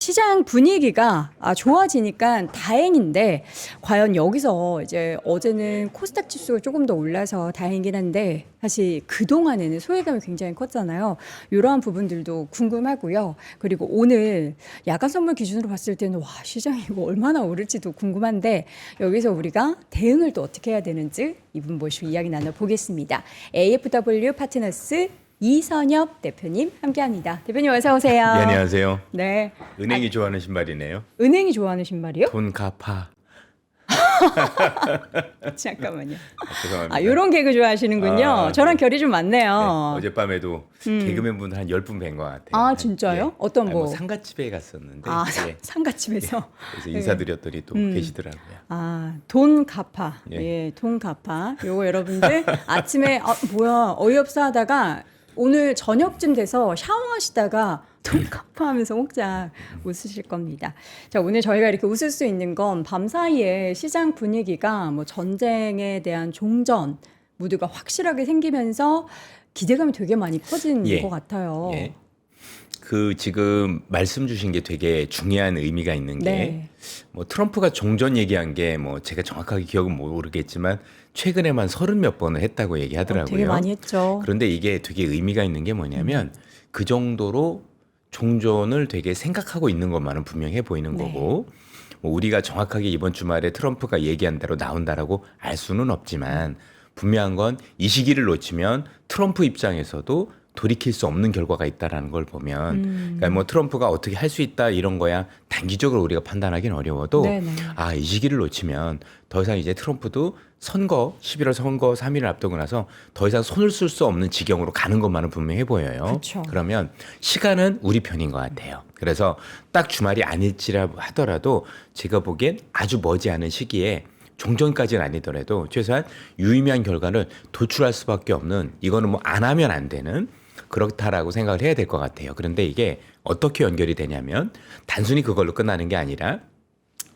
시장 분위기가 좋아지니까 다행인데 과연 여기서 이제 어제는 코스닥 지수가 조금 더 올라서 다행이긴 한데 사실 그동안에는 소외감이 굉장히 컸잖아요. 이러한 부분들도 궁금하고요. 그리고 오늘 야간 선물 기준으로 봤을 때는 와 시장이 이거 얼마나 오를지도 궁금한데 여기서 우리가 대응을 또 어떻게 해야 되는지 이분 모시고 이야기 나눠보겠습니다. AFW 파트너스 이선엽 대표님 함께합니다. 대표님 어서 오세요. 네, 안녕하세요. 네. 은행이 좋아하는 신발이네요. 은행이 좋아하는 신발이요? 돈 갚아. 잠깐만요. 죄송합니다. 이런 개그 좋아하시는군요. 아, 저랑 네. 결이 좀 네, 많네요. 어젯밤에도 개그맨 한 10분 뵌 것 같아요. 아, 진짜요? 어떤 뭐? 상가집에 갔었는데 예. 상가집에서. 그래서 인사드렸더니 또 계시더라고요. 돈 갚아. 예. 예, 돈 갚아. 요거 여러분들 아침에 뭐야 어이없어 하다가 오늘 저녁쯤 돼서 샤워하시다가 돈 갚아 하면서 혹자 웃으실 겁니다. 자, 오늘 저희가 이렇게 웃을 수 있는 건 밤사이에 시장 분위기가 뭐 전쟁에 대한 종전 무드가 확실하게 생기면서 기대감이 되게 많이 커진 예. 것 같아요. 예. 그 지금 말씀 주신 게 되게 중요한 의미가 있는 게 네. 뭐 트럼프가 종전 얘기한 게 뭐 제가 정확하게 기억은 모르겠지만 최근에만 30몇 번을 했다고 얘기하더라고요. 되게 많이 했죠. 그런데 이게 되게 의미가 있는 게 뭐냐면 그 정도로 종전을 되게 생각하고 있는 것만은 분명해 보이는 네. 거고 뭐 우리가 정확하게 이번 주말에 트럼프가 얘기한 대로 나온다라고 알 수는 없지만 분명한 건 이 시기를 놓치면 트럼프 입장에서도 돌이킬 수 없는 결과가 있다라는 걸 보면 그러니까 뭐 트럼프가 어떻게 할 수 있다 이런 거야 단기적으로 우리가 판단하기는 어려워도 네네. 이 시기를 놓치면 더 이상 이제 트럼프도 선거 11월 선거 3일을 앞두고 나서 더 이상 손을 쓸 수 없는 지경으로 가는 것만은 분명해 보여요. 그쵸. 그러면 시간은 우리 편인 것 같아요. 그래서 딱 주말이 아닐지라 하더라도 제가 보기엔 아주 머지않은 시기에 종전까지는 아니더라도 최소한 유의미한 결과를 도출할 수밖에 없는 이거는 뭐 안 하면 안 되는 그렇다라고 생각을 해야 될 것 같아요. 그런데 이게 어떻게 연결이 되냐면 단순히 그걸로 끝나는 게 아니라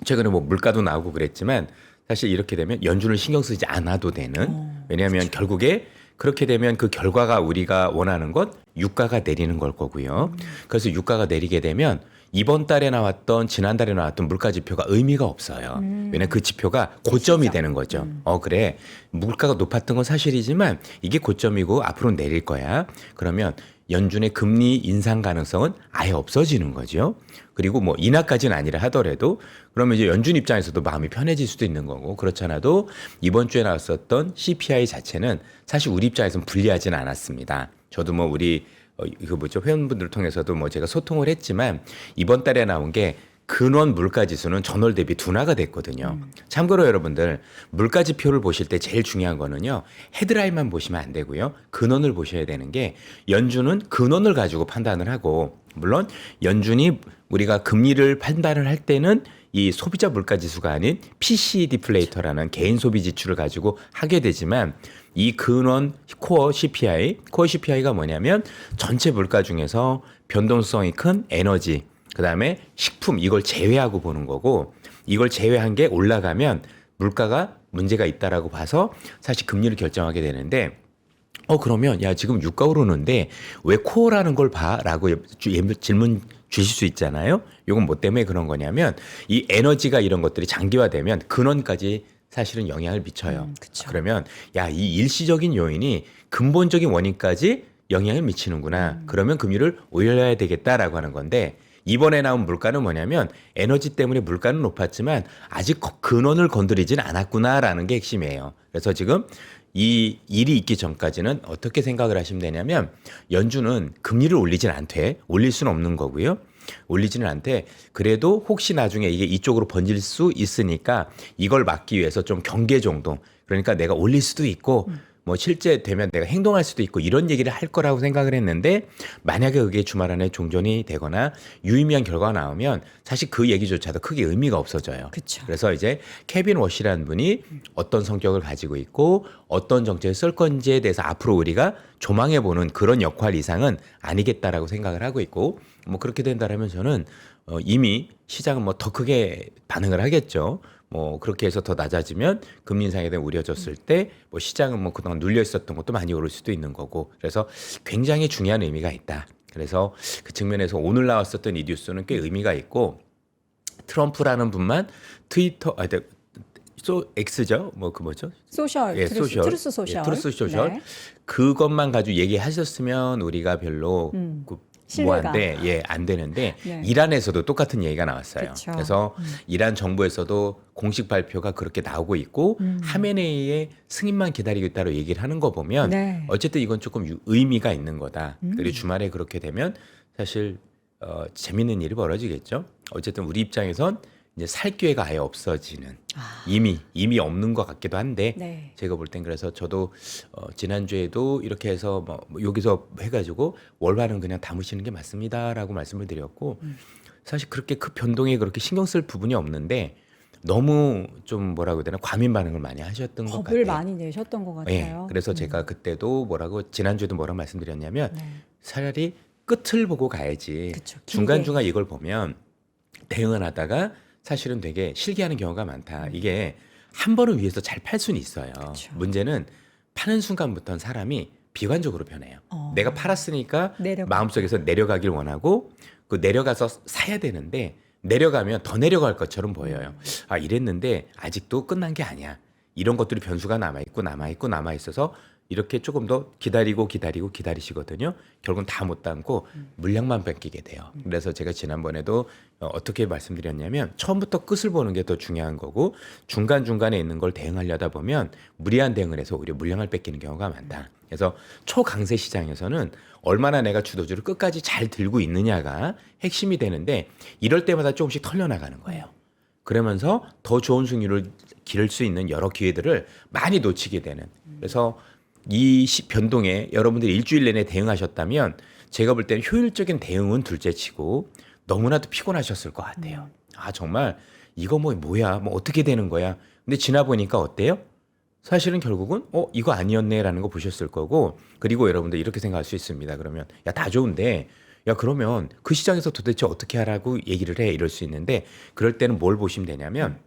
최근에 뭐 물가도 나오고 그랬지만 사실 이렇게 되면 연준을 신경 쓰지 않아도 되는 왜냐하면 결국에 그렇게 되면 그 결과가 우리가 원하는 것 유가가 내리는 걸 거고요. 그래서 유가가 내리게 되면 이번 달에 나왔던 지난달에 나왔던 물가 지표가 의미가 없어요. 왜냐하면 그 지표가 고점이 되는 거죠. 그래 물가가 높았던 건 사실이지만 이게 고점이고 앞으로 내릴 거야. 그러면 연준의 금리 인상 가능성은 아예 없어지는 거죠. 그리고 뭐 인하까지는 아니라 하더라도 그러면 이제 연준 입장에서도 마음이 편해질 수도 있는 거고 그렇지 않아도 이번 주에 나왔었던 CPI 자체는 사실 우리 입장에서는 불리하지는 않았습니다. 저도 뭐 우리 회원분들을 통해서도 뭐 제가 소통을 했지만 이번 달에 나온 게 근원 물가 지수는 전월 대비 둔화가 됐거든요. 참고로 여러분들 물가 지표를 보실 때 제일 중요한 거는요. 헤드라인만 보시면 안 되고요. 근원을 보셔야 되는 게 연준은 근원을 가지고 판단을 하고 물론 연준이 우리가 금리를 판단을 할 때는 이 소비자 물가 지수가 아닌 PC 디플레이터라는 개인 소비 지출을 가지고 하게 되지만 이 근원 코어 CPI가 뭐냐면 전체 물가 중에서 변동성이 큰 에너지, 그다음에 식품 이걸 제외하고 보는 거고 이걸 제외한 게 올라가면 물가가 문제가 있다라고 봐서 사실 금리를 결정하게 되는데 그러면 야 지금 유가 오르는데 왜 코어라는 걸 봐라고 질문 주실 수 있잖아요. 이건 뭐 때문에 그런 거냐면 이 에너지가 이런 것들이 장기화되면 근원까지 사실은 영향을 미쳐요. 그러면 야 이 일시적인 요인이 근본적인 원인까지 영향을 미치는구나. 그러면 금리를 올려야 되겠다라고 하는 건데 이번에 나온 물가는 뭐냐면 에너지 때문에 물가는 높았지만 아직 근원을 건드리진 않았구나라는 게 핵심이에요. 그래서 지금 이 일이 있기 전까지는 어떻게 생각을 하시면 되냐면 연준은 금리를 올릴 수는 없는 거고요. 올리지는 않되 그래도 혹시 나중에 이게 이쪽으로 번질 수 있으니까 이걸 막기 위해서 좀 경계 정도 그러니까 내가 올릴 수도 있고 뭐 실제 되면 내가 행동할 수도 있고 이런 얘기를 할 거라고 생각을 했는데 만약에 그게 주말 안에 종전이 되거나 유의미한 결과가 나오면 사실 그 얘기조차도 크게 의미가 없어져요. 그쵸. 그래서 이제 케빈 워시라는 분이 어떤 성격을 가지고 있고 어떤 정책을 쓸 건지에 대해서 앞으로 우리가 조망해보는 그런 역할 이상은 아니겠다라고 생각을 하고 있고 뭐 그렇게 된다라면 저는 이미 시장은 뭐 더 크게 반응을 하겠죠. 뭐 그렇게 해서 더 낮아지면 금리 인상에 대한 우려졌을 때 뭐 시장은 뭐 그동안 눌려 있었던 것도 많이 오를 수도 있는 거고 그래서 굉장히 중요한 의미가 있다. 그래서 그 측면에서 오늘 나왔었던 이 뉴스는 꽤 의미가 있고 트럼프라는 분만 트위터 X죠? 뭐 그 뭐죠? 소셜, 예, 소셜. 트루스 소셜. 예, 트루스 소셜. 네. 그것만 가지고 얘기하셨으면 우리가 별로 신뢰가. 뭐한데 안 되는데 네. 이란에서도 똑같은 얘기가 나왔어요. 그쵸. 그래서 이란 정부에서도 공식 발표가 그렇게 나오고 있고 하메네이의 승인만 기다리고 있다고 얘기를 하는 거 보면 네. 어쨌든 이건 조금 의미가 있는 거다. 그리고 주말에 그렇게 되면 사실 재밌는 일이 벌어지겠죠. 어쨌든 우리 입장에선 이제 살 기회가 아예 없어지는 이미 없는 것 같기도 한데 네. 제가 볼 땐 그래서 저도 지난주에도 이렇게 해서 뭐 여기서 해가지고 월화는 그냥 담으시는 게 맞습니다라고 말씀을 드렸고 사실 그렇게 그 변동에 그렇게 신경 쓸 부분이 없는데 너무 좀 뭐라고 해야 되나 과민 반응을 많이 하셨던 것 겁을 같아요. 많이 내셨던 것 예, 같아요. 그래서 제가 그때도 지난주에도 뭐라고 말씀드렸냐면 네. 차라리 끝을 보고 가야지 그쵸, 길게. 중간중간 이걸 보면 대응을 하다가 사실은 되게 실기하는 경우가 많다. 이게 한 번을 위해서 잘 팔 수는 있어요. 그쵸. 문제는 파는 순간부터는 사람이 비관적으로 변해요. 내가 팔았으니까 마음속에서 내려가길 원하고 그 내려가서 사야 되는데 내려가면 더 내려갈 것처럼 보여요. 아 이랬는데 아직도 끝난 게 아니야. 이런 것들이 변수가 남아있어서 이렇게 조금 더 기다리시거든요. 결국은 다 못 담고 물량만 뺏기게 돼요. 그래서 제가 지난번에도 어떻게 말씀드렸냐면 처음부터 끝을 보는 게 더 중요한 거고 중간중간에 있는 걸 대응하려다 보면 무리한 대응을 해서 오히려 물량을 뺏기는 경우가 많다. 그래서 초강세 시장에서는 얼마나 내가 주도주를 끝까지 잘 들고 있느냐가 핵심이 되는데 이럴 때마다 조금씩 털려나가는 거예요. 그러면서 더 좋은 승률을 기를 수 있는 여러 기회들을 많이 놓치게 되는. 그래서 이 변동에 여러분들이 일주일 내내 대응하셨다면 제가 볼 때는 효율적인 대응은 둘째치고 너무나도 피곤하셨을 것 같아요. 아 정말 이거 뭐야 뭐 어떻게 되는 거야. 근데 지나 보니까 어때요? 사실은 결국은 이거 아니었네라는 거 보셨을 거고 그리고 여러분들 이렇게 생각할 수 있습니다. 그러면 야 다 좋은데 야 그러면 그 시장에서 도대체 어떻게 하라고 얘기를 해 이럴 수 있는데 그럴 때는 뭘 보시면 되냐면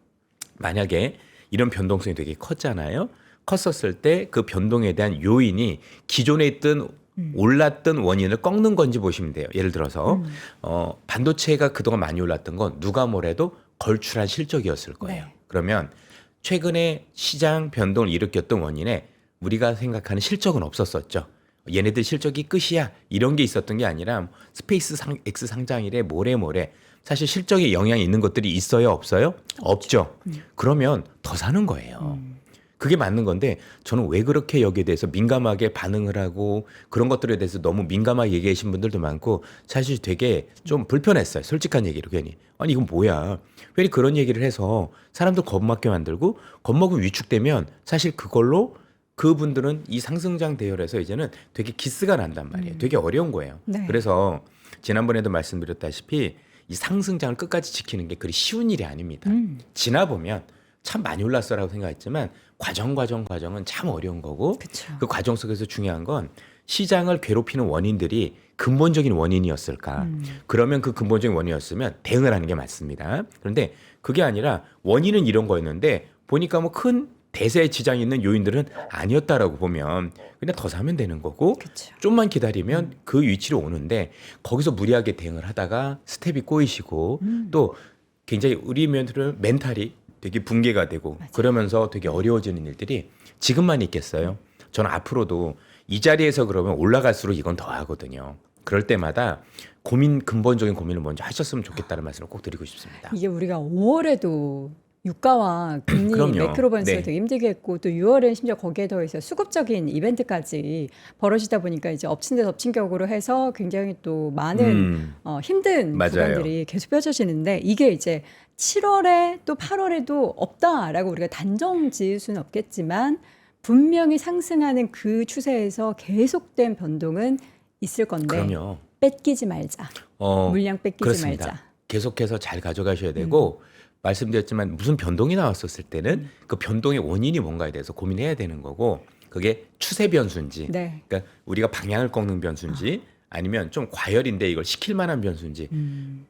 만약에 이런 변동성이 되게 컸잖아요. 컸었을 때 그 변동에 대한 요인이 기존에 있던 올랐던 원인을 꺾는 건지 보시면 돼요. 예를 들어서 반도체가 그동안 많이 올랐던 건 누가 뭐래도 걸출한 실적이었을 거예요. 네. 그러면 최근에 시장 변동을 일으켰던 원인에 우리가 생각하는 실적은 없었었죠. 얘네들 실적이 끝이야 이런 게 있었던 게 아니라 스페이스 X 상장일에 모래 사실 실적에 영향이 있는 것들이 있어요 없어요? 없죠. 그러면 더 사는 거예요. 그게 맞는 건데 저는 왜 그렇게 여기에 대해서 민감하게 반응을 하고 그런 것들에 대해서 너무 민감하게 얘기하신 분들도 많고 사실 되게 좀 불편했어요. 솔직한 얘기로 괜히. 아니 이건 뭐야. 괜히 그런 얘기를 해서 사람들 겁먹게 만들고 겁먹으면 위축되면 사실 그걸로 그분들은 이 상승장 대열에서 이제는 되게 기스가 난단 말이에요. 되게 어려운 거예요. 네. 그래서 지난번에도 말씀드렸다시피 이 상승장을 끝까지 지키는 게 그리 쉬운 일이 아닙니다. 지나보면 참 많이 올랐어라고 생각했지만 과정은 참 어려운 거고 그쵸. 그 과정 속에서 중요한 건 시장을 괴롭히는 원인들이 근본적인 원인이었을까? 그러면 그 근본적인 원인이었으면 대응을 하는 게 맞습니다. 그런데 그게 아니라 원인은 이런 거였는데 보니까 뭐 큰 대세에 지장이 있는 요인들은 아니었다라고 보면 그냥 더 사면 되는 거고 그쵸. 좀만 기다리면 그 위치로 오는데 거기서 무리하게 대응을 하다가 스텝이 꼬이시고 또 굉장히 우리 멘탈이 되게 붕괴가 되고 맞아요. 그러면서 되게 어려워지는 일들이 지금만 있겠어요. 저는 앞으로도 이 자리에서 그러면 올라갈수록 이건 더 하거든요. 그럴 때마다 근본적인 고민을 먼저 하셨으면 좋겠다는 말씀을 꼭 드리고 싶습니다. 이게 우리가 5월에도 유가와 금리 그럼요. 매크로 변수가 네. 되게 힘들게 했고 또 6월엔 심지어 거기에 더해서 수급적인 이벤트까지 벌어지다 보니까 이제 엎친 데 덮친 격으로 해서 굉장히 또 많은 힘든 맞아요. 구간들이 계속 펼쳐지는데 이게 이제 7월에 또 8월에도 없다라고 우리가 단정 지을 수는 없겠지만 분명히 상승하는 그 추세에서 계속된 변동은 있을 건데 그럼요. 뺏기지 말자. 물량 뺏기지 그렇습니다. 말자. 계속해서 잘 가져가셔야 되고 말씀드렸지만 무슨 변동이 나왔었을 때는 그 변동의 원인이 뭔가에 대해서 고민해야 되는 거고 그게 추세 변수인지 네. 그러니까 우리가 방향을 꺾는 변수인지 아니면 좀 과열인데 이걸 시킬 만한 변수인지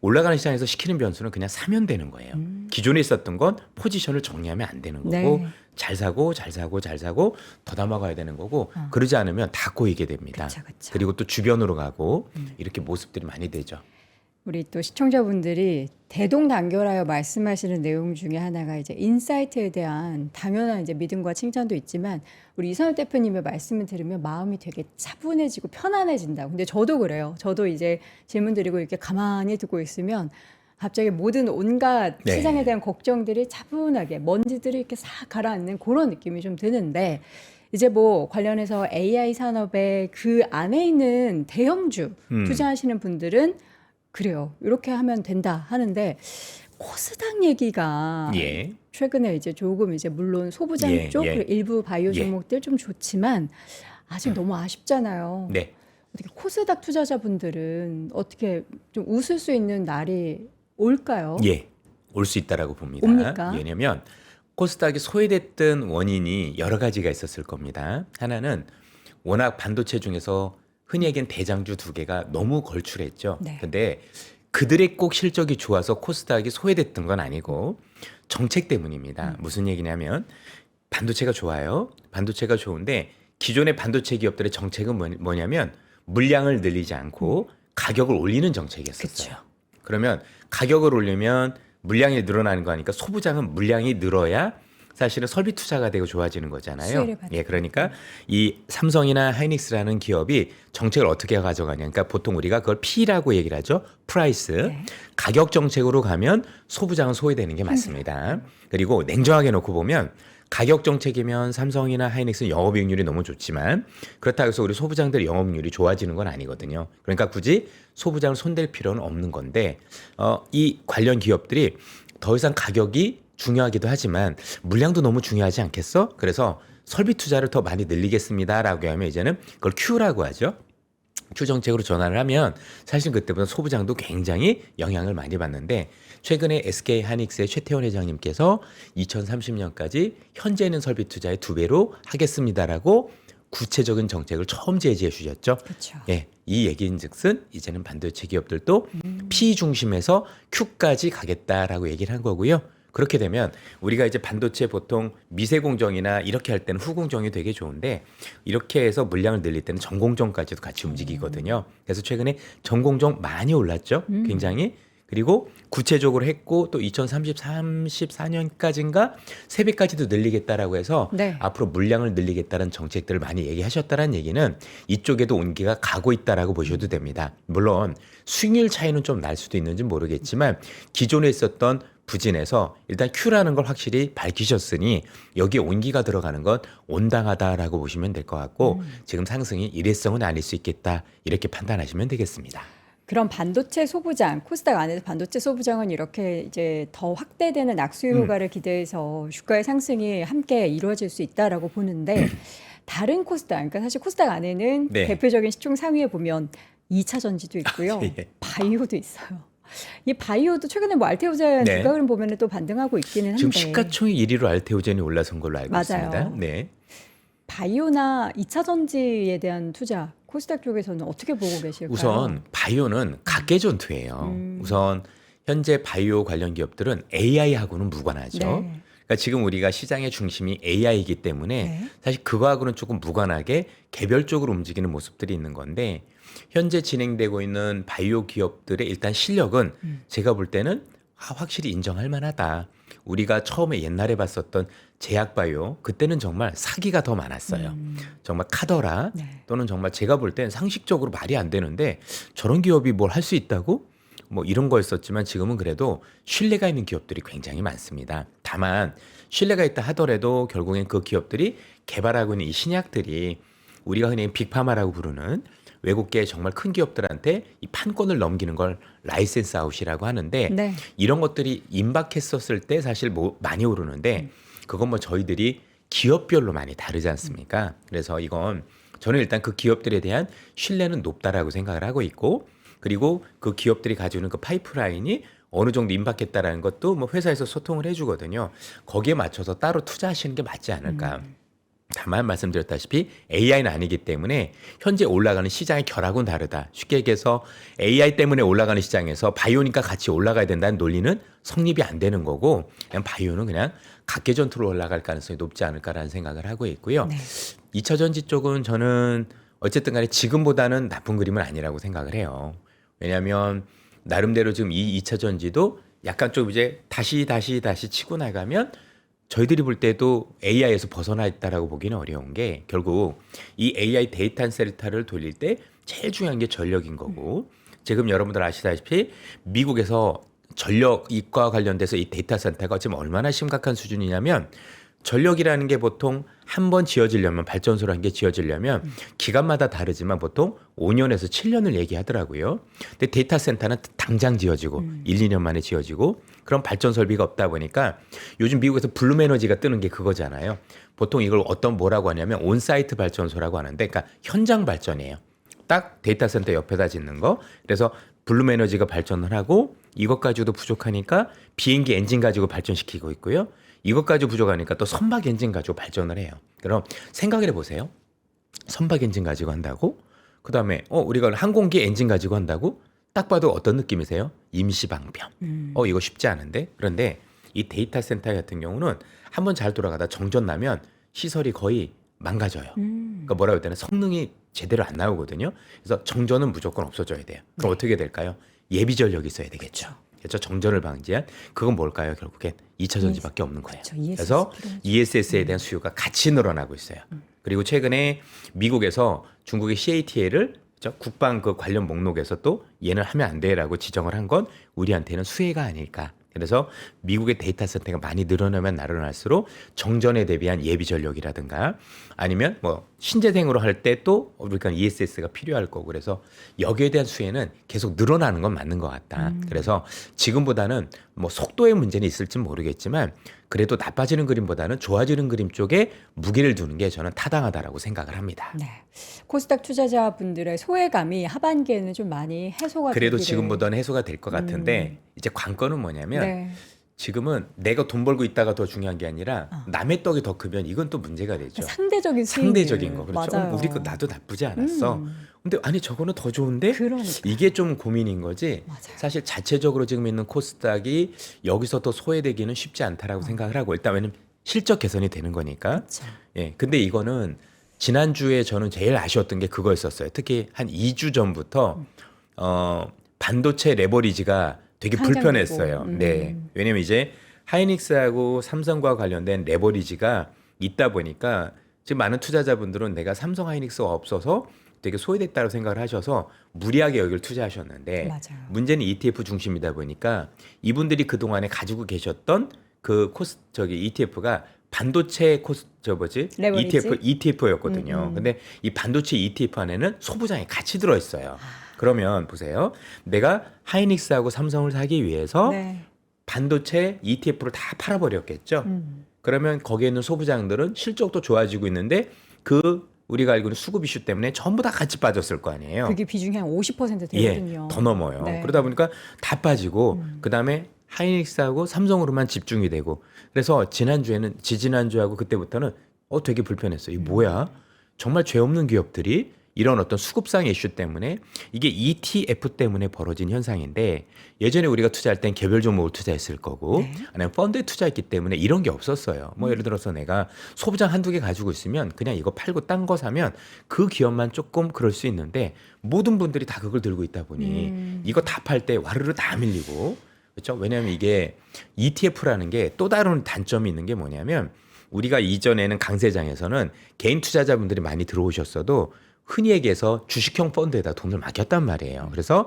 올라가는 시장에서 시키는 변수는 그냥 사면 되는 거예요. 기존에 있었던 건 포지션을 정리하면 안 되는 거고 네. 잘 사고 더 담아가야 되는 거고 그러지 않으면 다 꼬이게 됩니다. 그쵸, 그쵸. 그리고 또 주변으로 가고 이렇게 모습들이 많이 되죠. 우리 또 시청자분들이 대동단결하여 말씀하시는 내용 중에 하나가 이제 인사이트에 대한 당연한 이제 믿음과 칭찬도 있지만 우리 이선호 대표님의 말씀을 들으면 마음이 되게 차분해지고 편안해진다. 근데 저도 그래요. 저도 이제 질문 드리고 이렇게 가만히 듣고 있으면 갑자기 모든 온갖 네. 시장에 대한 걱정들이 차분하게 먼지들이 이렇게 싹 가라앉는 그런 느낌이 좀 드는데 이제 뭐 관련해서 AI 산업의 그 안에 있는 대형주 투자하시는 분들은 그래요. 이렇게 하면 된다 하는데 코스닥 얘기가 예. 최근에 이제 조금 이제 물론 소부장 예, 쪽 예. 그리고 일부 바이오 예. 종목들 좀 좋지만 아직 너무 아쉽잖아요. 네. 어떻게 코스닥 투자자분들은 어떻게 좀 웃을 수 있는 날이 올까요? 예. 올 수 있다라고 봅니다. 옵니까? 왜냐면 코스닥이 소외됐던 원인이 여러 가지가 있었을 겁니다. 하나는 워낙 반도체 중에서 흔히 얘기한 대장주 두 개가 너무 걸출했죠. 네. 근데 그들의 꼭 실적이 좋아서 코스닥이 소외됐던 건 아니고 정책 때문입니다. 무슨 얘기냐면 반도체가 좋아요. 반도체가 좋은데 기존의 반도체 기업들의 정책은 뭐냐면 물량을 늘리지 않고 가격을 올리는 정책이었었어요. 그쵸. 그러면 가격을 올리면 물량이 늘어나는 거니까 소부장은 물량이 늘어야 사실은 설비 투자가 되고 좋아지는 거잖아요. 수혜를 받죠. 예, 그러니까 이 삼성이나 하이닉스라는 기업이 정책을 어떻게 가져가냐. 그러니까 보통 우리가 그걸 P라고 얘기를 하죠. 프라이스. 네. 가격 정책으로 가면 소부장은 소외되는 게 맞습니다. 그리고 냉정하게 놓고 보면 가격 정책이면 삼성이나 하이닉스는 영업이익률이 너무 좋지만 그렇다고 해서 우리 소부장들의 영업이익률이 좋아지는 건 아니거든요. 그러니까 굳이 소부장을 손댈 필요는 없는 건데 이 관련 기업들이 더 이상 가격이 중요하기도 하지만 물량도 너무 중요하지 않겠어? 그래서 설비 투자를 더 많이 늘리겠습니다라고 하면 이제는 그걸 Q라고 하죠. Q 정책으로 전환을 하면 사실 그때보다 소부장도 굉장히 영향을 많이 받는데 최근에 SK 하이닉스의 최태원 회장님께서 2030년까지 현재는 설비 투자의 2배로 하겠습니다라고 구체적인 정책을 처음 제시해 주셨죠. 그렇죠. 예, 이 얘기인즉슨 이제는 반도체 기업들도 P 중심에서 Q까지 가겠다라고 얘기를 한 거고요. 그렇게 되면 우리가 이제 반도체 보통 미세 공정이나 이렇게 할 때는 후공정이 되게 좋은데 이렇게 해서 물량을 늘릴 때는 전공정까지도 같이 움직이거든요. 그래서 최근에 전공정 많이 올랐죠. 굉장히. 그리고 구체적으로 했고 또 2034년까지인가 3배까지도 늘리겠다라고 해서 네. 앞으로 물량을 늘리겠다는 정책들을 많이 얘기하셨다는 얘기는 이쪽에도 온기가 가고 있다라고 보셔도 됩니다. 물론 수익률 차이는 좀 날 수도 있는지 모르겠지만 기존에 있었던 부진에서 일단 Q라는 걸 확실히 밝히셨으니 여기에 온기가 들어가는 건 온당하다라고 보시면 될 것 같고 지금 상승이 일회성은 아닐 수 있겠다 이렇게 판단하시면 되겠습니다. 그럼 반도체 소부장, 코스닥 안에서 반도체 소부장은 이렇게 이제 더 확대되는 악수 효과를 기대해서 주가의 상승이 함께 이루어질 수 있다라고 보는데 다른 코스닥, 그러니까 사실 코스닥 안에는 네. 대표적인 시총 상위에 보면 2차 전지도 있고요, 예. 바이오도 있어요. 이 바이오도 최근에 뭐 알테오젠 네. 주가 흐름 보면 또 반등하고 있기는 한데 지금 시가총액 1위로 알테오젠이 올라선 걸로 알고 맞아요. 있습니다. 네. 바이오나 2차 전지에 대한 투자 코스닥 쪽에서는 어떻게 보고 계실까요? 우선 바이오는 각계 전투예요. 우선 현재 바이오 관련 기업들은 AI하고는 무관하죠. 네. 그러니까 지금 우리가 시장의 중심이 AI이기 때문에 네. 사실 그거하고는 조금 무관하게 개별적으로 움직이는 모습들이 있는 건데 현재 진행되고 있는 바이오 기업들의 일단 실력은 제가 볼 때는 확실히 인정할 만하다. 우리가 처음에 옛날에 봤었던 제약바이오 그때는 정말 사기가 더 많았어요. 정말 카더라 네. 또는 정말 제가 볼 땐 상식적으로 말이 안 되는데 저런 기업이 뭘 할 수 있다고? 뭐 이런 거였었지만 지금은 그래도 신뢰가 있는 기업들이 굉장히 많습니다. 다만 신뢰가 있다 하더라도 결국엔 그 기업들이 개발하고 있는 이 신약들이 우리가 흔히 빅파마라고 부르는 외국계 정말 큰 기업들한테 이 판권을 넘기는 걸 라이센스 아웃이라고 하는데 네. 이런 것들이 임박했었을 때 사실 뭐 많이 오르는데 그건 뭐 저희들이 기업별로 많이 다르지 않습니까? 그래서 이건 저는 일단 그 기업들에 대한 신뢰는 높다라고 생각을 하고 있고 그리고 그 기업들이 가지고 있는 그 파이프라인이 어느 정도 임박했다라는 것도 뭐 회사에서 소통을 해주거든요. 거기에 맞춰서 따로 투자하시는 게 맞지 않을까. 다만 말씀드렸다시피 AI는 아니기 때문에 현재 올라가는 시장의 결하고는 다르다. 쉽게 얘기해서 AI 때문에 올라가는 시장에서 바이오니까 같이 올라가야 된다는 논리는 성립이 안 되는 거고 그냥 바이오는 그냥 각계 전투로 올라갈 가능성이 높지 않을까라는 생각을 하고 있고요. 네. 2차 전지 쪽은 저는 어쨌든 간에 지금보다는 나쁜 그림은 아니라고 생각을 해요. 왜냐하면 나름대로 지금 이 2차 전지도 약간 좀 이제 다시 치고 나가면 저희들이 볼 때도 AI에서 벗어나 있다라고 보기는 어려운 게 결국 이 AI 데이터 센터를 돌릴 때 제일 중요한 게 전력인 거고 지금 여러분들 아시다시피 미국에서 전력 이과 관련돼서 이 데이터 센터가 지금 얼마나 심각한 수준이냐면 전력이라는 게 보통 한 번 지어지려면 발전소라는 게 지어지려면 기간마다 다르지만 보통 5년에서 7년을 얘기하더라고요. 근데 데이터 센터는 당장 지어지고 1, 2년 만에 지어지고 그런 발전 설비가 없다 보니까 요즘 미국에서 블룸 에너지가 뜨는 게 그거잖아요. 보통 이걸 뭐라고 하냐면 온사이트 발전소라고 하는데 그러니까 현장 발전이에요. 딱 데이터 센터 옆에다 짓는 거. 그래서 블룸 에너지가 발전을 하고 이것 가지고도 부족하니까 비행기 엔진 가지고 발전시키고 있고요. 이것 가지고 부족하니까 또 선박 엔진 가지고 발전을 해요. 그럼 생각을 해보세요. 선박 엔진 가지고 한다고? 그 다음에 우리가 항공기 엔진 가지고 한다고? 딱 봐도 어떤 느낌이세요? 임시방편. 이거 쉽지 않은데? 그런데 이 데이터 센터 같은 경우는 한번 잘 돌아가다 정전 나면 시설이 거의 망가져요. 그러니까 뭐라고 해야 되나 성능이 제대로 안 나오거든요. 그래서 정전은 무조건 없어져야 돼요. 그럼 어떻게 될까요? 예비 전력이 있어야 되겠죠. 그렇죠. 정전을 방지한 그건 뭘까요? 결국엔 2차 전지밖에 없는 거예요. 그렇죠. ESS 그래서 필요하죠. ESS에 대한 수요가 같이 늘어나고 있어요. 그리고 최근에 미국에서 중국의 CATL을 국방 그 관련 목록에서 또 얘는 하면 안 돼라고 지정을 한 건 우리한테는 수혜가 아닐까. 그래서 미국의 데이터 센터가 많이 늘어나면 늘어날수록 정전에 대비한 예비 전력이라든가 아니면 뭐 신재생으로 할 때 또 우리가 ESS가 필요할 거고 그래서 여기에 대한 수혜는 계속 늘어나는 건 맞는 것 같다. 그래서 지금보다는 뭐 속도의 문제는 있을지 모르겠지만 그래도 나빠지는 그림보다는 좋아지는 그림 쪽에 무게를 두는 게 저는 타당하다라고 생각을 합니다. 네. 코스닥 투자자분들의 소외감이 하반기에는 좀 많이 해소가 그래도 되기를. 지금보다는 해소가 될 것 같은데 이제 관건은 뭐냐면 네. 지금은 내가 돈 벌고 있다가 더 중요한 게 아니라 남의 떡이 더 크면 이건 또 문제가 되죠. 상대적인 수익률. 상대적인 거. 그렇죠. 맞아요. 우리 거 나도 나쁘지 않았어. 근데 아니 저거는 더 좋은데? 그러니까. 이게 좀 고민인 거지. 맞아요. 사실 자체적으로 지금 있는 코스닥이 여기서 더 소외되기는 쉽지 않다라고 생각을 하고 일단 왜냐면 실적 개선이 되는 거니까. 그렇죠. 예. 근데 이거는 지난주에 저는 제일 아쉬웠던 게 그거였었어요. 특히 한 2주 전부터 반도체 레버리지가 되게 상장되고. 불편했어요. 네. 왜냐면 이제 하이닉스하고 삼성과 관련된 레버리지가 있다 보니까 지금 많은 투자자분들은 내가 삼성 하이닉스가 없어서 되게 소외됐다고 생각을 하셔서 무리하게 여기를 투자하셨는데 맞아요. 문제는 ETF 중심이다 보니까 이분들이 그동안에 가지고 계셨던 그 ETF가 반도체 레버리지? ETF였거든요. 근데 이 반도체 ETF 안에는 소부장이 같이 들어 있어요. 그러면 보세요. 내가 하이닉스하고 삼성을 사기 위해서 네. 반도체 ETF를 다 팔아버렸겠죠. 그러면 거기에 있는 소부장들은 실적도 좋아지고 있는데 그 우리가 알고 있는 수급 이슈 때문에 전부 다 같이 빠졌을 거 아니에요. 그게 비중이 한 50% 되거든요. 더 넘어요. 네. 그러다 보니까 다 빠지고 그다음에 하이닉스하고 삼성으로만 집중이 되고 그래서 지지난주하고 그때부터는 되게 불편했어요. 이게 뭐야? 정말 죄 없는 기업들이 이런 어떤 수급상 이슈 때문에 이게 ETF 때문에 벌어진 현상인데 예전에 우리가 투자할 땐 개별 종목을 투자했을 거고 네. 아니면 펀드에 투자했기 때문에 이런 게 없었어요. 뭐 예를 들어서 내가 소부장 한두 개 가지고 있으면 그냥 이거 팔고 딴 거 사면 그 기업만 조금 그럴 수 있는데 모든 분들이 다 그걸 들고 있다 보니 이거 다 팔 때 와르르 다 밀리고 그렇죠? 왜냐하면 이게 ETF라는 게 또 다른 단점이 있는 게 뭐냐면 우리가 이전에는 강세장에서는 개인 투자자분들이 많이 들어오셨어도 흔히 얘기해서 주식형 펀드에다 돈을 맡겼단 말이에요. 그래서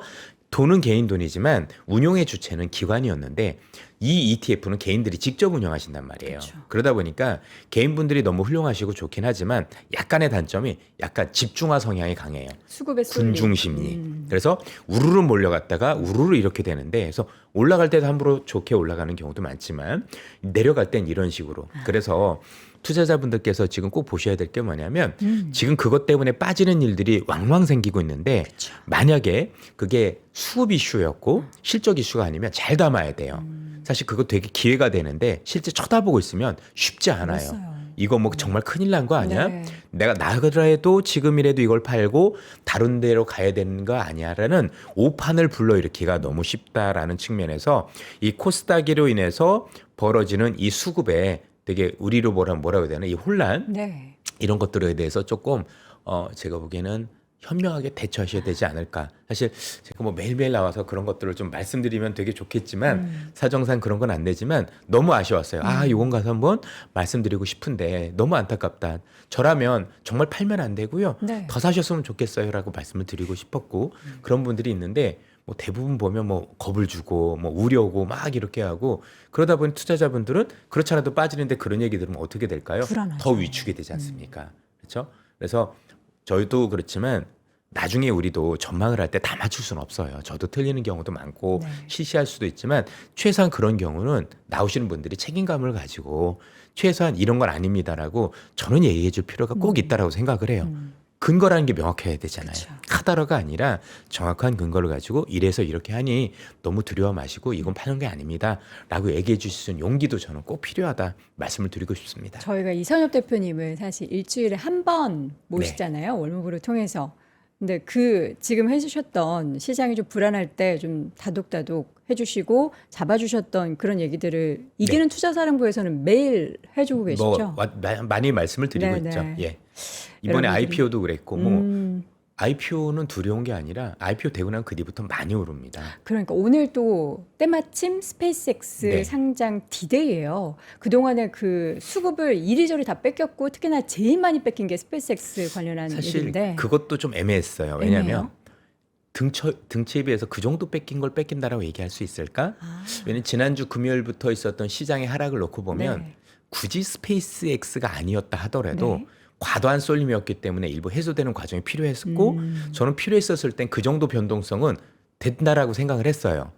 돈은 개인 돈이지만 운용의 주체는 기관이었는데 이 ETF는 개인들이 직접 운영하신단 말이에요. 그렇죠. 그러다 보니까 개인분들이 너무 훌륭하시고 좋긴 하지만 약간의 단점이 약간 집중화 성향이 강해요. 수급의 쏠림. 군중 심리. 그래서 우르르 몰려갔다가 우르르 이렇게 되는데 그래서 올라갈 때도 함부로 좋게 올라가는 경우도 많지만 내려갈 땐 이런 식으로. 그래서 투자자분들께서 지금 꼭 보셔야 될 게 뭐냐면 지금 그것 때문에 빠지는 일들이 왕왕 생기고 있는데 그쵸. 만약에 그게 수급 이슈였고 실적 이슈가 아니면 잘 담아야 돼요. 사실 그거 되게 기회가 되는데 실제 쳐다보고 있으면 쉽지 않아요. 그랬어요. 이거 뭐 정말 큰일 난 거 아니야? 네. 내가 나더라도 지금이라도 이걸 팔고 다른 데로 가야 되는 거 아니야라는 오판을 불러일으키기가 너무 쉽다라는 측면에서 이 코스닥으로 인해서 벌어지는 이 수급에 되게 우리로 뭐라고 해야 되나 이 혼란 네. 이런 것들에 대해서 조금 제가 보기에는 현명하게 대처하셔야 되지 않을까. 사실 제가 뭐 매일매일 나와서 그런 것들을 좀 말씀드리면 되게 좋겠지만 사정상 그런 건 안 되지만 너무 아쉬웠어요. 이건 가서 한번 말씀드리고 싶은데 너무 안타깝다. 저라면 정말 팔면 안 되고요. 네. 더 사셨으면 좋겠어요라고 말씀을 드리고 싶었고 그런 분들이 있는데 뭐 대부분 보면 뭐 겁을 주고 뭐 우려고 막 이렇게 하고 그러다 보니 투자자분들은 그렇지 않아도 빠지는데 그런 얘기 들으면 어떻게 될까요? 불안하죠. 더 위축이 되지 않습니까? 그렇죠? 그래서 저희도 그렇지만 나중에 우리도 전망을 할 때 다 맞출 수는 없어요. 저도 틀리는 경우도 많고 네. 실시할 수도 있지만 최소한 그런 경우는 나오시는 분들이 책임감을 가지고 최소한 이런 건 아닙니다라고 저는 얘기해 줄 필요가 꼭 있다라고 생각을 해요. 근거라는 게 명확해야 되잖아요. 그쵸. 카더라가 아니라 정확한 근거를 가지고 이래서 이렇게 하니 너무 두려워 마시고 이건 파는 게 아닙니다. 라고 얘기해 주실 수 있는 용기도 저는 꼭 필요하다 말씀을 드리고 싶습니다. 저희가 이선엽 대표님은 사실 일주일에 한 번 모시잖아요. 월무부를 통해서. 근데 지금 해주셨던 시장이 좀 불안할 때 좀 다독다독 해주시고 잡아주셨던 그런 얘기들을 이기는 투자사령부에서는 매일 해주고 계시죠. 많이 말씀을 드리고 네, 있죠. 네. 예. 이번에 여러분들이- IPO도 그랬고 뭐 음, IPO는 두려운 게 아니라 IPO 되고 나면 그 뒤부터 많이 오릅니다. 그러니까 오늘 또 때마침 스페이스X 네. 상장 디데이예요. 그동안에 그 수급을 이리저리 다 뺏겼고 특히나 제일 많이 뺏긴 게 스페이스X 관련한 사실 얘기인데 그것도 좀 애매했어요. 애매해요? 왜냐하면 등치에 비해서 그 정도 뺏긴 걸 뺏긴다라고 얘기할 수 있을까? 왜냐면 지난주 금요일부터 있었던 시장의 하락을 놓고 보면 네. 굳이 스페이스X가 아니었다 하더라도 네. 과도한 쏠림이었기 때문에 일부 해소되는 과정이 필요했었고 저는 필요했었을 땐 그 정도 변동성은 된다라고 생각을 했어요.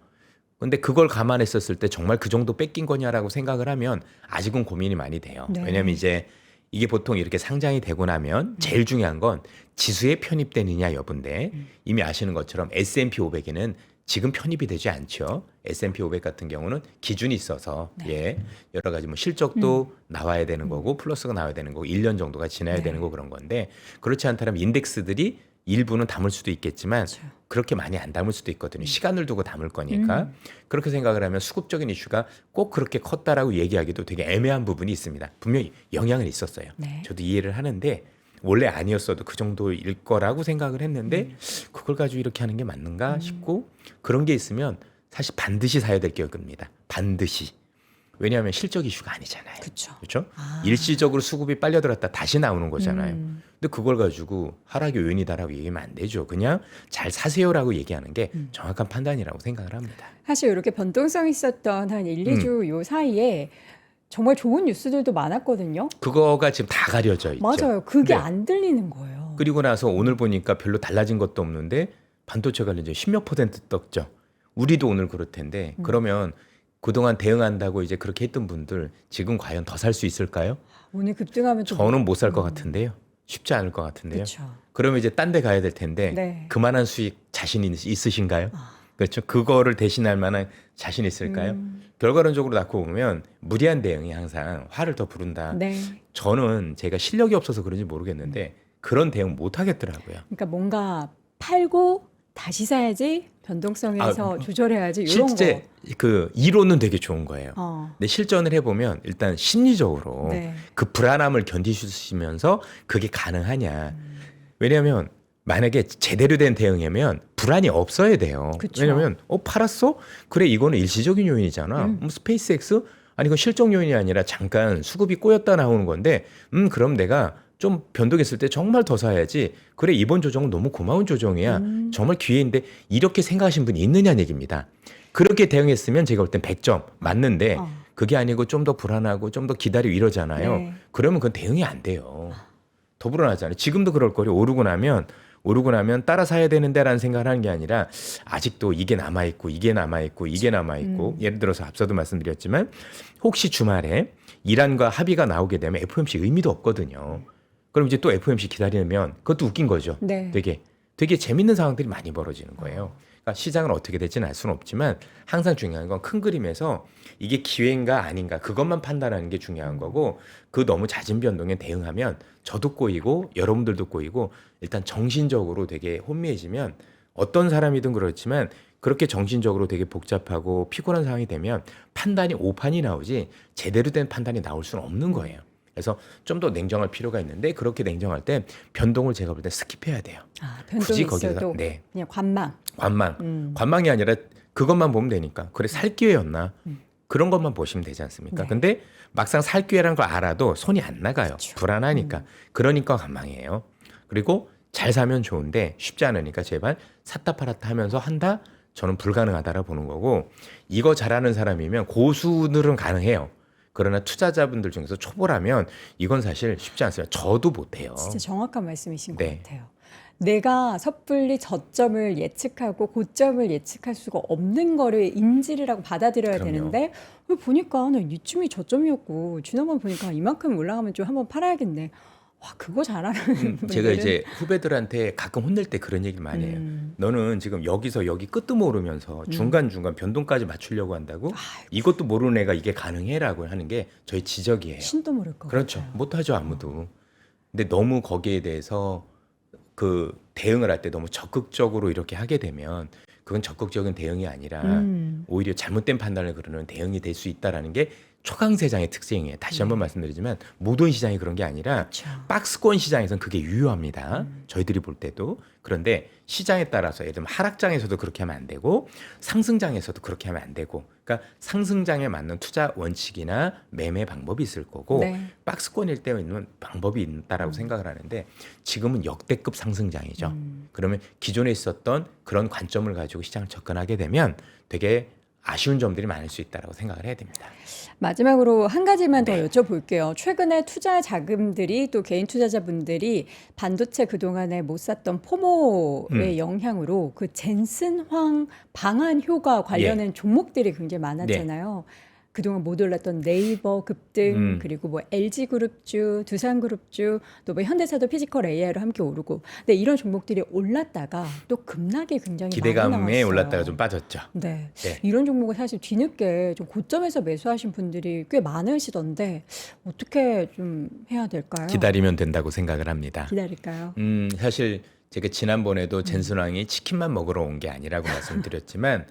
근데 그걸 감안했었을 때 정말 그 정도 뺏긴 거냐라고 생각을 하면 아직은 고민이 많이 돼요. 네. 왜냐하면 이제 이게 보통 이렇게 상장이 되고 나면 제일 중요한 건 지수에 편입되느냐 여부인데 이미 아시는 것처럼 S&P 500에는 지금 편입이 되지 않죠. S&P 500 같은 경우는 기준이 있어서 예, 여러 가지 뭐 실적도 나와야 되는 거고 플러스가 나와야 되는 거고 1년 정도가 지나야 네. 되는 거 그런 건데 그렇지 않다면 인덱스들이 일부는 담을 수도 있겠지만 그렇죠. 그렇게 많이 안 담을 수도 있거든요. 시간을 두고 담을 거니까. 그렇게 생각을 하면 수급적인 이슈가 꼭 그렇게 컸다라고 얘기하기도 되게 애매한 부분이 있습니다. 분명히 영향은 있었어요. 네. 저도 이해를 하는데 원래 아니었어도 그 정도일 거라고 생각을 했는데 그걸 가지고 이렇게 하는 게 맞는가 싶고 그런 게 있으면 사실 반드시 사야 될 겁니다. 반드시. 왜냐하면 실적 이슈가 아니잖아요. 그렇죠. 그렇죠? 일시적으로 수급이 빨려들었다 다시 나오는 거잖아요. 근데 그걸 가지고 하락의 요인이다라고 얘기하면 안 되죠. 그냥 잘 사세요라고 얘기하는 게 정확한 판단이라고 생각을 합니다. 사실 이렇게 변동성 있었던 한 1, 2주 요 사이에 정말 좋은 뉴스들도 많았거든요. 그거가 지금 다 가려져 있죠. 맞아요. 그게 네. 안 들리는 거예요. 그리고 나서 오늘 보니까 별로 달라진 것도 없는데 반도체 관련 이제 10몇 퍼센트 떴죠. 우리도 오늘 그럴 텐데 그러면 그동안 대응한다고 이제 그렇게 했던 분들 지금 과연 더 살 수 있을까요? 오늘 급등하면 좀 저는 못 살 것 같은데요. 쉽지 않을 것 같은데요. 그렇죠. 그러면 이제 딴 데 가야 될 텐데 네. 그만한 수익 자신 있으신가요? 그렇죠. 그거를 대신할 만한 자신 있을까요? 결과론적으로 놓고 보면 무리한 대응이 항상 화를 더 부른다. 네. 저는 제가 실력이 없어서 그런지 모르겠는데 그런 대응 못 하겠더라고요. 그러니까 뭔가 팔고 다시 사야지 변동성에서 조절해야지 이런 실제 그 이론은 되게 좋은 거예요. 거. 근데 실전을 해보면 일단 심리적으로 네. 그 불안함을 견디시면서 그게 가능하냐. 왜냐하면 만약에 제대로 된 대응이면 불안이 없어야 돼요. 그쵸. 왜냐하면 팔았어? 그래 이거는 일시적인 요인이잖아. 스페이스X? 아니 이건 실적 요인이 아니라 잠깐 수급이 꼬였다 나오는 건데 그럼 내가 좀 변동했을 때 정말 더 사야지. 그래 이번 조정은 너무 고마운 조정이야. 정말 기회인데 이렇게 생각하신 분이 있느냐는 얘기입니다. 그렇게 대응했으면 제가 볼 땐 100점 맞는데 그게 아니고 좀 더 불안하고 좀 더 기다리고 이러잖아요. 네. 그러면 그건 대응이 안 돼요. 더 불안하잖아요. 지금도 그럴 거리 오르고 나면 따라 사야 되는데라는 생각을 하는 게 아니라 아직도 이게 남아있고 이게 남아있고 이게 남아있고 예를 들어서 앞서도 말씀드렸지만 혹시 주말에 이란과 합의가 나오게 되면 FOMC 의미도 없거든요. 그럼 이제 또 FOMC 기다리면 그것도 웃긴 거죠. 네. 되게 재밌는 상황들이 많이 벌어지는 거예요. 그러니까 시장은 어떻게 될지는 알 수는 없지만 항상 중요한 건 큰 그림에서 이게 기회인가 아닌가 그것만 판단하는 게 중요한 거고 그 너무 잦은 변동에 대응하면 저도 꼬이고 여러분들도 꼬이고 일단 정신적으로 되게 혼미해지면 어떤 사람이든 그렇지만 그렇게 정신적으로 되게 복잡하고 피곤한 상황이 되면 판단이 오판이 나오지 제대로 된 판단이 나올 수는 없는 거예요. 그래서 좀 더 냉정할 필요가 있는데 그렇게 냉정할 때 변동을 제가 볼 때 스킵해야 돼요. 변동이 있어도 네. 그냥 관망. 관망이 아니라 그것만 보면 되니까 그래 살 기회였나 그런 것만 보시면 되지 않습니까? 네. 근데 막상 살 기회라는 걸 알아도 손이 안 나가요. 그렇죠. 불안하니까. 그러니까 관망이에요. 그리고 잘 사면 좋은데 쉽지 않으니까 제발 샀다 팔았다 하면서 한다? 저는 불가능하다라 보는 거고 이거 잘하는 사람이면 고수들은 가능해요. 그러나 투자자분들 중에서 초보라면 이건 사실 쉽지 않습니다. 저도 못해요. 진짜 정확한 말씀이신 네. 것 같아요. 내가 섣불리 저점을 예측하고 고점을 예측할 수가 없는 거를 인지를 하고 받아들여야 그럼요. 되는데 보니까는 이쯤이 저점이었고 지난번 보니까 이만큼 올라가면 좀 한번 팔아야겠네. 와 그거 잘하는 분들은 제가 이제 후배들한테 가끔 혼낼 때 그런 얘기를 많이 해요. 너는 지금 여기서 여기 끝도 모르면서 중간중간 변동까지 맞추려고 한다고? 이것도 모르는 애가 이게 가능해라고 하는 게 저희 지적이에요. 신도 모를 것 그렇죠. 같아요. 못하죠 아무도. 근데 너무 거기에 대해서 그 대응을 할 때 너무 적극적으로 이렇게 하게 되면 그건 적극적인 대응이 아니라 오히려 잘못된 판단을 그러는 대응이 될 수 있다라는 게 초강세장의 특징이에요. 다시 한번 말씀드리지만 모든 시장이 그런 게 아니라 그렇죠. 박스권 시장에서는 그게 유효합니다. 저희들이 볼 때도. 그런데 시장에 따라서 예를 들면 하락장에서도 그렇게 하면 안 되고 상승장에서도 그렇게 하면 안 되고 그러니까 상승장에 맞는 투자 원칙이나 매매 방법이 있을 거고 네. 박스권일 때는 방법이 있다라고 생각을 하는데 지금은 역대급 상승장이죠. 그러면 기존에 있었던 그런 관점을 가지고 시장을 접근하게 되면 되게 아쉬운 점들이 많을 수 있다라고 생각을 해야 됩니다. 마지막으로 한 가지만 더 네. 여쭤볼게요. 최근에 투자 자금들이 또 개인 투자자분들이 반도체 그동안에 못 샀던 포모의 영향으로 그 젠슨황 방한 효과 관련된 종목들이 굉장히 많았잖아요. 그동안 못 올랐던 네이버 급등 그리고 뭐 LG그룹주, 두산그룹주 또 뭐 현대차도 피지컬 AI로 함께 오르고 근데 이런 종목들이 올랐다가 또 급락이 굉장히 많이 기대감에 나왔어요. 올랐다가 좀 빠졌죠. 네. 네. 이런 종목을 사실 뒤늦게 좀 고점에서 매수하신 분들이 꽤 많으시던데 어떻게 좀 해야 될까요? 기다리면 된다고 생각을 합니다. 기다릴까요? 사실 제가 지난번에도 젠슨왕이 치킨만 먹으러 온 게 아니라고 말씀드렸지만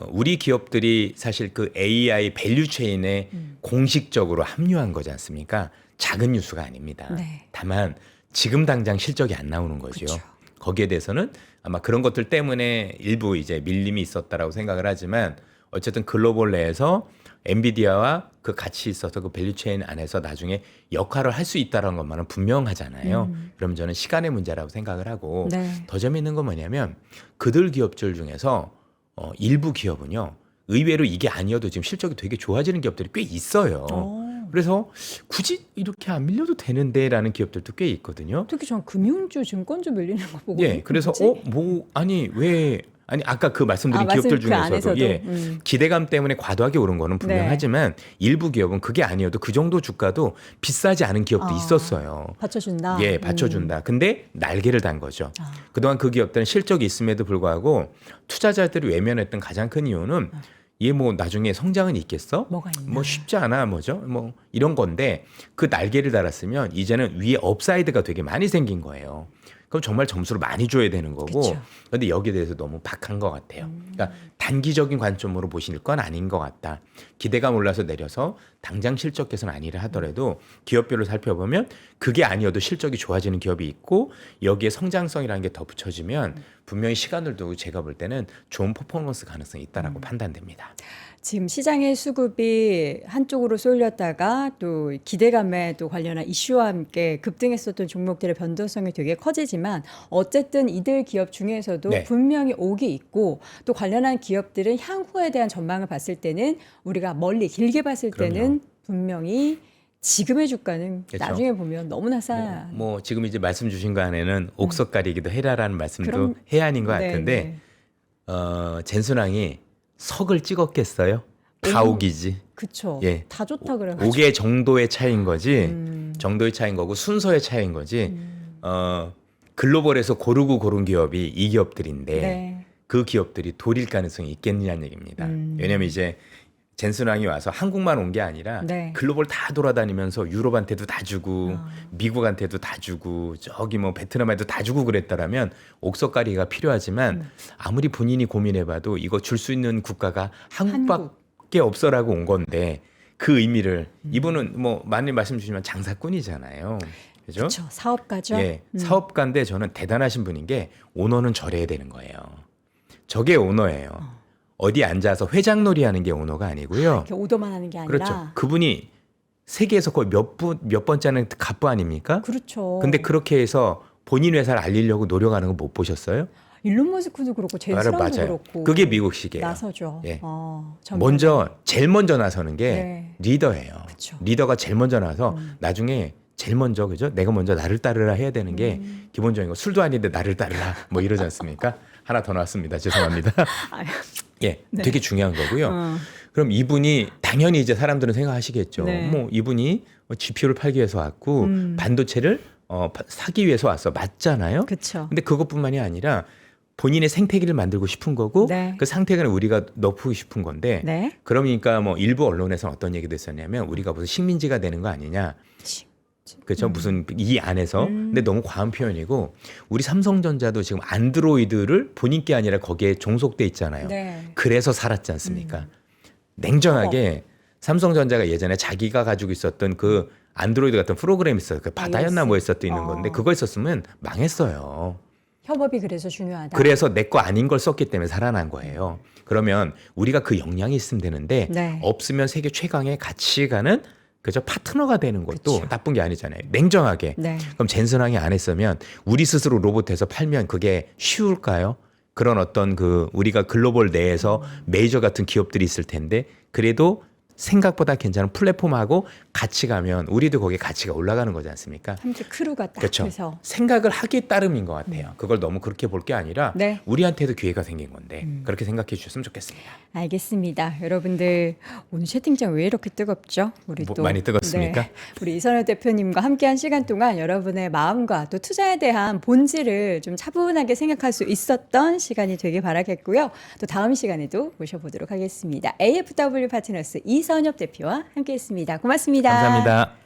우리 기업들이 사실 그 AI 밸류 체인에 공식적으로 합류한 거지 않습니까? 작은 뉴스가 아닙니다. 네. 다만 지금 당장 실적이 안 나오는 거죠. 그쵸. 거기에 대해서는 아마 그런 것들 때문에 일부 이제 밀림이 있었다라고 생각을 하지만 어쨌든 글로벌 내에서 엔비디아와 그 같이 있어서 그 밸류체인 안에서 나중에 역할을 할 수 있다는 것만은 분명하잖아요. 그럼 저는 시간의 문제라고 생각을 하고 네. 더 재미있는 건 뭐냐면 그들 기업들 중에서 일부 기업은요 의외로 이게 아니어도 지금 실적이 되게 좋아지는 기업들이 꽤 있어요. 그래서 굳이 이렇게 안 밀려도 되는데라는 기업들도 꽤 있거든요. 특히 전 금융주, 증권주 밀리는 거 보고 예, 그래서 뭐지? 아니 아까 그 말씀드린 말씀 기업들 그 중에서도 안에서도? 예, 기대감 때문에 과도하게 오른 거는 분명하지만 일부 기업은 그게 아니어도 그 정도 주가도 비싸지 않은 기업도 있었어요. 받쳐준다. 예, 받쳐준다. 근데 날개를 단 거죠. 그동안 그 기업들은 실적이 있음에도 불구하고 투자자들이 외면했던 가장 큰 이유는 얘 뭐 나중에 성장은 있겠어? 뭐가 있나? 뭐 쉽지 않아, 뭐죠? 뭐 이런 건데 그 날개를 달았으면 이제는 위에 업사이드가 되게 많이 생긴 거예요. 그럼 정말 점수를 많이 줘야 되는 거고. 그쵸. 그런데 여기에 대해서 너무 박한 것 같아요. 그러니까 단기적인 관점으로 보실 건 아닌 것 같다. 기대감 올라서 내려서 당장 실적 개선 아니라 하더라도 기업별로 살펴보면 그게 아니어도 실적이 좋아지는 기업이 있고 여기에 성장성이라는 게 덧붙여지면 분명히 시간을 두고 제가 볼 때는 좋은 퍼포먼스 가능성이 있다라고 판단됩니다. 지금 시장의 수급이 한쪽으로 쏠렸다가 또 기대감에 또 관련한 이슈와 함께 급등했었던 종목들의 변동성이 되게 커지지만 어쨌든 이들 기업 중에서도 네. 분명히 옥이 있고 또 관련한 기업들은 향후에 대한 전망을 봤을 때는 우리가 멀리 길게 봤을 때는 그럼요. 분명히 지금의 주가는 그렇죠. 나중에 보면 너무나 싸. 뭐 지금 이제 말씀 주신 거 안에는 옥석 가리기도 해라라는 말씀도 그럼- 해안인 것 네, 같은데 네. 젠순왕이 석을 찍었겠어요? 다 옥이지. 그쵸. 예. 다 좋다 그래가지고. 옥의 정도의 차이인 거지. 정도의 차이인 거고 순서의 차이인 거지. 글로벌에서 고르고 고른 기업이 이 기업들인데 네. 그 기업들이 돌릴 가능성이 있겠느냐는 얘기입니다. 왜냐하면 이제 젠슨왕이 와서 한국만 온 게 아니라 네. 글로벌 다 돌아다니면서 유럽한테도 다 주고 미국한테도 다 주고 저기 뭐 베트남에도 다 주고 그랬다라면 옥석가리가 필요하지만 아무리 본인이 고민해봐도 이거 줄 수 있는 국가가 한국밖에 없어라고 온 건데 그 의미를 이분은 뭐 많이 말씀 주시면 장사꾼이잖아요. 그죠? 그렇죠. 사업가죠. 예, 사업가인데 저는 대단하신 분인 게 오너는 저래야 되는 거예요. 저게 오너예요. 어디 앉아서 회장놀이 하는 게 오너가 아니고요. 이렇게 오더만 하는 게 아니라. 그렇죠. 그분이 세계에서 거의 몇 번째 하는 갑부 아닙니까? 그렇죠. 근데 그렇게 해서 본인 회사를 알리려고 노력하는 거 못 보셨어요? 일론 머스크도 그렇고 젠슨도 맞아요. 그렇고. 그게 미국식이에요. 나서죠. 예. 정말. 제일 먼저 나서는 게 네. 리더예요. 그쵸. 리더가 제일 먼저 나서 나중에 제일 먼저 그죠? 내가 먼저 나를 따르라 해야 되는 게 기본적인 거. 술도 아닌데 나를 따르라 뭐 이러지 않습니까? 하나 더 나왔습니다. 죄송합니다. 아유, 예, 네. 되게 중요한 거고요. 그럼 이분이 당연히 이제 사람들은 생각하시겠죠. 네. 뭐 이분이 GPU를 팔기 위해서 왔고 반도체를 사기 위해서 왔어. 맞잖아요. 그렇죠. 근데 그것뿐만이 아니라 본인의 생태계를 만들고 싶은 거고 네. 그 생태계를 우리가 넓히고 싶은 건데 네. 그러니까 뭐 일부 언론에서는 어떤 얘기도 했었냐면 우리가 무슨 식민지가 되는 거 아니냐. 그렇죠. 무슨 이 안에서. 근데 너무 과한 표현이고 우리 삼성전자도 지금 안드로이드를 본인 게 아니라 거기에 종속돼 있잖아요. 네. 그래서 살았지 않습니까? 냉정하게 삼성전자가 예전에 자기가 가지고 있었던 그 안드로이드 같은 프로그램이 있어요. 그 바다였나 뭐 있었던 있는 건데 그거 있었으면 망했어요. 협업이 그래서 중요하다. 그래서 내 거 아닌 걸 썼기 때문에 살아난 거예요. 그러면 우리가 그 역량이 있으면 되는데 네. 없으면 세계 최강의 같이 가는 그저 파트너가 되는 것도 그쵸. 나쁜 게 아니잖아요. 냉정하게. 네. 그럼 젠슨왕이 안 했으면 우리 스스로 로봇해서 팔면 그게 쉬울까요? 그런 어떤 그 우리가 글로벌 내에서 메이저 같은 기업들이 있을 텐데 그래도 생각보다 괜찮은 플랫폼하고 같이 가면 우리도 거기에 가치가 올라가는 거지 않습니까? 함께 크루가 딱 그렇죠. 해서. 생각을 하기에 따름인 것 같아요. 그걸 너무 그렇게 볼 게 아니라 네. 우리한테도 기회가 생긴 건데 그렇게 생각해 주셨으면 좋겠습니다. 알겠습니다. 여러분들 오늘 채팅창 왜 이렇게 뜨겁죠? 우리 뭐, 또 많이 뜨겁습니까? 네, 우리 이선호 대표님과 함께한 시간 동안 여러분의 마음과 또 투자에 대한 본질을 좀 차분하게 생각할 수 있었던 시간이 되길 바라겠고요. 또 다음 시간에도 모셔보도록 하겠습니다. AFW 파트너스 이선엽 대표와 함께했습니다. 고맙습니다. 감사합니다.